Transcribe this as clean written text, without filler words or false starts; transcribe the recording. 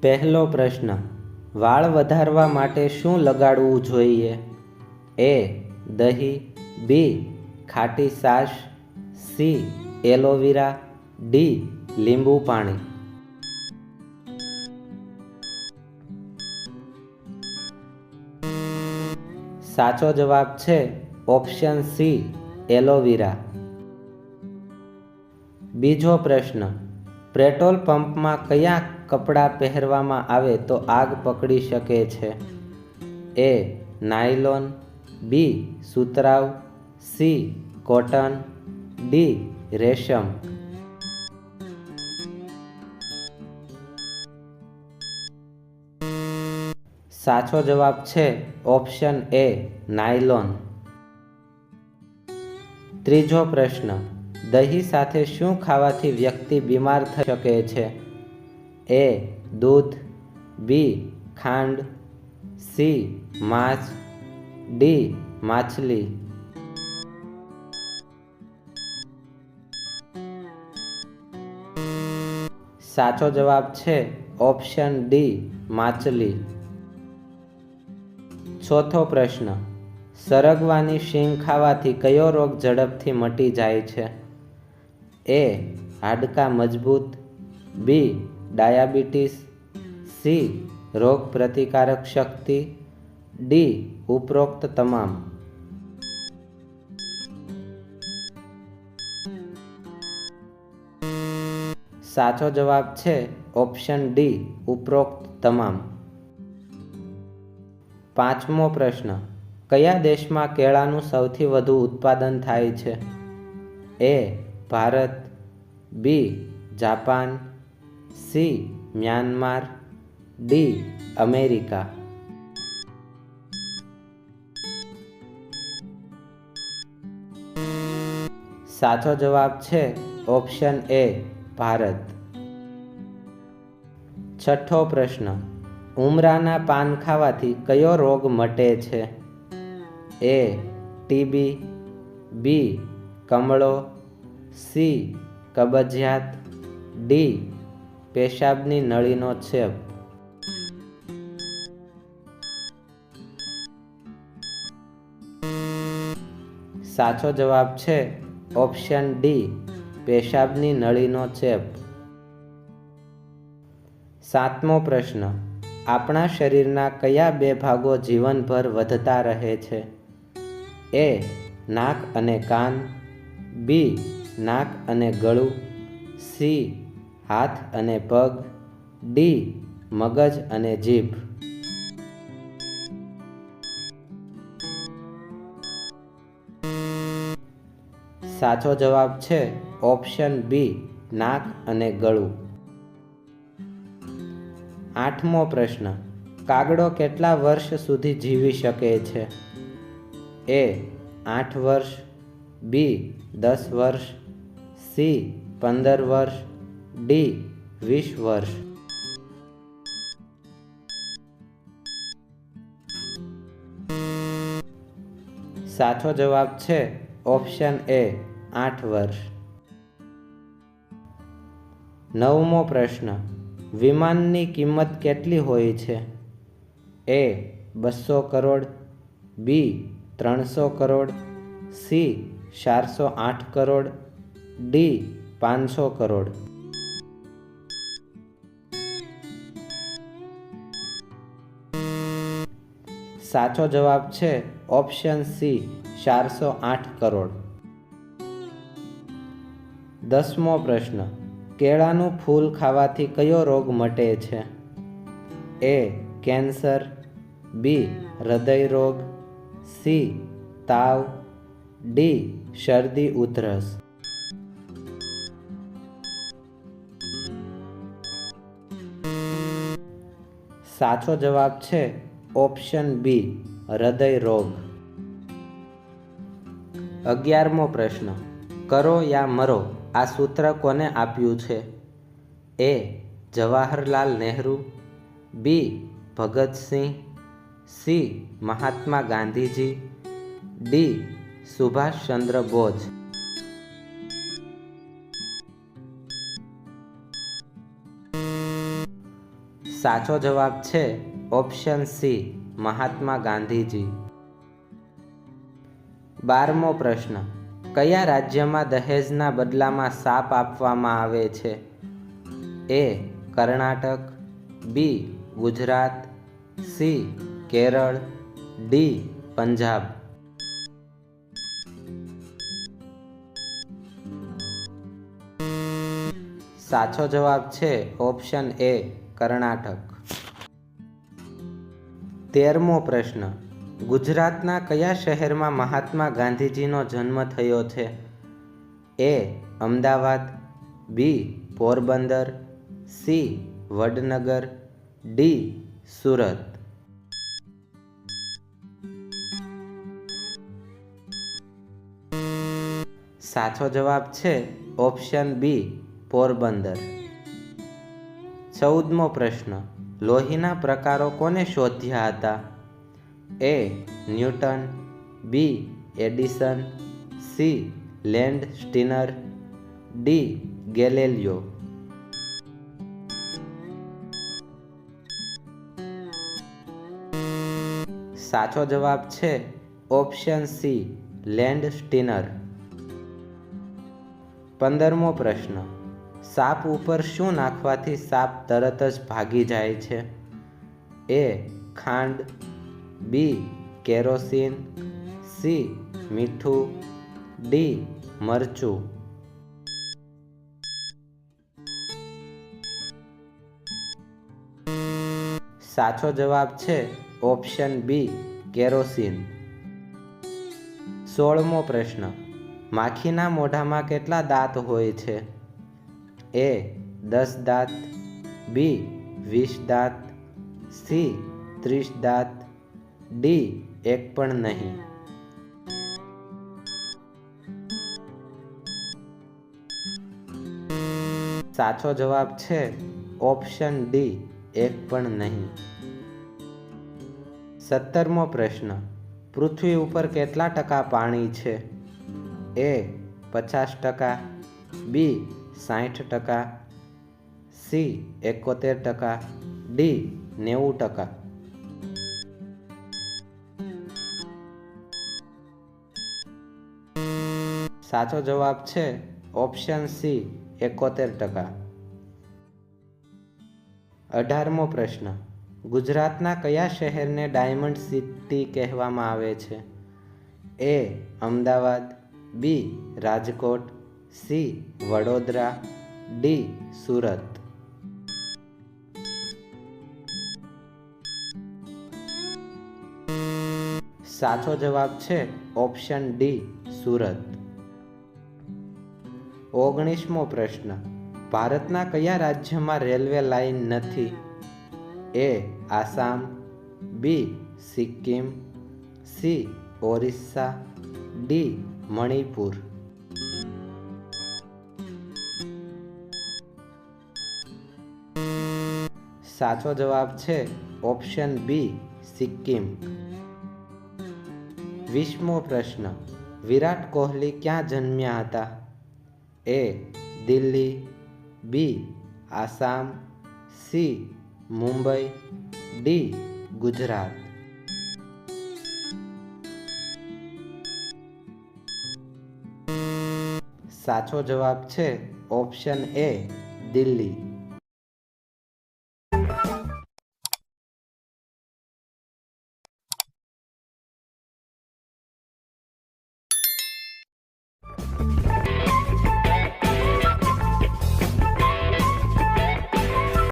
પહેલો પ્રશ્ન, વાળ વધારવા માટે શું લગાડવું જોઈએ? એ. દહીં, બી. ખાટી છાશ, સી. Aloe vera, D. લીંબુ પાણી. સાચો જવાબ છે ઓપ્શન સી, એલોવેરા. બીજો પ્રશ્ન, પેટ્રોલ પંપમાં કયા કપડાં પહેરવામાં આવે તો આગ પકડી શકે છે? એ. નાયલોન, બી. સુતરાઉ, સી. Cotton, D. રેશમ. સાચો જવાબ છે ઓપ્શન એ, નાયલોન. ત્રીજો પ્રશ્ન, દહીં સાથે શું ખાવાથી વ્યક્તિ બીમાર થઈ શકે છે? એ. દૂધ, બી. ખાંડ, સી. માંસ, ડી. માછલી. સાચો જવાબ છે ઓપ્શન ડી, માછલી. ચોથો પ્રશ્ન, સરગવાની શીંગ ખાવાથી કયો રોગ ઝડપથી મટી જાય છે? એ. હાડકાં મજબૂત, બી. Diabetes, C. રોગ પ્રતિકારક શક્તિ, ડી. ઉપરોક્ત તમામ. સાચો જવાબ છે ઓપ્શન ડી, ઉપરોક્ત તમામ. પાંચમો પ્રશ્ન, કયા દેશમાં કેળાનું સૌથી વધુ ઉત્પાદન થાય છે? A. Bharat, B. Japan, C. Myanmar, D. America. સાચો જવાબ છે ઓપ્શન એ, ભારત. છઠ્ઠો પ્રશ્ન, ઉમરાના પાન ખાવાથી કયો રોગ મટે છે? એ. ટીબી, બી. કમળો, સી. કબજિયાત, ડી. પેશાબની નળીનો ચેપ. સાચો જવાબ છે ઓપ્શન ડી, પેશાબની નળીનો ચેપ. સાતમો પ્રશ્ન, આપણા શરીરના કયા બે ભાગો જીવનભર વધતા રહે છે? એ. નાક અને કાન, બી. નાક અને ગળું, સી. હાથ અને પગ, ડી. મગજ અને જીભ. સાચો જવાબ છે ઓપ્શન બી, નાક અને ગળું. આઠમો પ્રશ્ન, કાગડો કેટલા વર્ષ સુધી જીવી શકે છે? એ. 8 વર્ષ, બી. 10 વર્ષ, સી. 15 વર્ષ, ડી. 20 વર્ષ. સાચો જવાબ છે ઓપ્શન એ, 8 વર્ષ. નવમો પ્રશ્ન, વિમાનની કિંમત કેટલી હોય છે? એ. 200 કરોડ, બી. 300 કરોડ, સી. 408 કરોડ, ડી. 500 કરોડ. સાચો જવાબ છે ઓપ્શન સી, 408 કરોડ. 10મો પ્રશ્ન, કેળાનું ફૂલ ખાવાથી કયો રોગ મટે છે? એ. કેન્સર, બી. હૃદય રોગ, સી. તાવ, ડી. શરદી ઉધરસ. સાચો જવાબ છે ઓપ્શન બી, હૃદય રોગ. 11મો પ્રશ્ન, કરો યા મરો આ સૂત્ર કોને આપ્યું છે? એ. જવાહરલાલ નહેરુ, બી. ભગતસિંહ, સી. મહાત્મા ગાંધીજી, ડી. સુભાષચંદ્ર બોઝ. સાચો જવાબ છે ઓપ્શન સી, મહાત્મા ગાંધીજી. 12મો પ્રશ્ન. કયા રાજ્યમાં દહેજના બદલામાં સાપ આપવામાં આવે છે? એ. કર્ણાટક, બી. ગુજરાત, સી. કેરળ, ડી. પંજાબ. સાચો જવાબ છે ઓપ્શન એ, કર્ણાટક. 13મો પ્રશ્ન. ગુજરાતના કયા શહેરમાં મહાત્મા ગાંધીજીનો જન્મ થયો છે? એ. અમદાવાદ, બી. પોરબંદર, સી. વડનગર, ડી. સુરત. સાચો જવાબ છે ઓપ્શન બી, પોરબંદર. 14મો પ્રશ્ન. લોહીના પ્રકારો કોને શોધ્યા હતા? A. Newton, B. Edison, C. Landsteiner, D. Galileo. સાચો જવાબ છે ઓપ્શન સી, લેન્ડ સ્ટીનર. 15મો પ્રશ્ન. સાપ ઉપર શું નાખવાથી સાપ તરત જ ભાગી જાય છે? એ. ખાંડ, બી. Kerosene, C. મીઠું, ડી. મરચું. સાચો જવાબ છે ઓપ્શન બી, કેરોસીન. 16મો પ્રશ્ન. માખીના મોઢામાં કેટલા દાંત હોય છે? એ. 10 દાંત, બી. 20 દાંત, સી. 30 દાંત, ડી. એક પણ નહીં. સાચો જવાબ છે ઓપ્શન ડી, એક પણ નહીં. 17મો પ્રશ્ન. પૃથ્વી ઉપર કેટલા ટકા પાણી છે? એ. 50%, બી. 60%, સી. 71%, ડી. 90%. સાચો જવાબ છે ઓપ્શન સી, 71%. 18મો પ્રશ્ન. ગુજરાતના કયા શહેરને ડાયમંડ સિટી કહેવામાં આવે છે? એ. અમદાવાદ, બી. રાજકોટ, સી. વડોદરા, ડી. સુરત. સાચો જવાબ છે ઓપ્શન ડી, સુરત. 19મો પ્રશ્ન. ભારતના કયા રાજ્યમાં રેલવે લાઇન નથી? એ. આસામ, બી. સિક્કિમ, સી. ઓરિસ્સા, ડી. મણિપુર. સાચો જવાબ છે ઓપ્શન બી, સિક્કિમ. 20મો પ્રશ્ન. વિરાટ કોહલી ક્યાં જન્મ્યા હતા? એ. દિલ્હી, બી. આસામ, સી. મુંબઈ, ડી. ગુજરાત. સાચો જવાબ છે ઓપ્શન એ, દિલ્હી.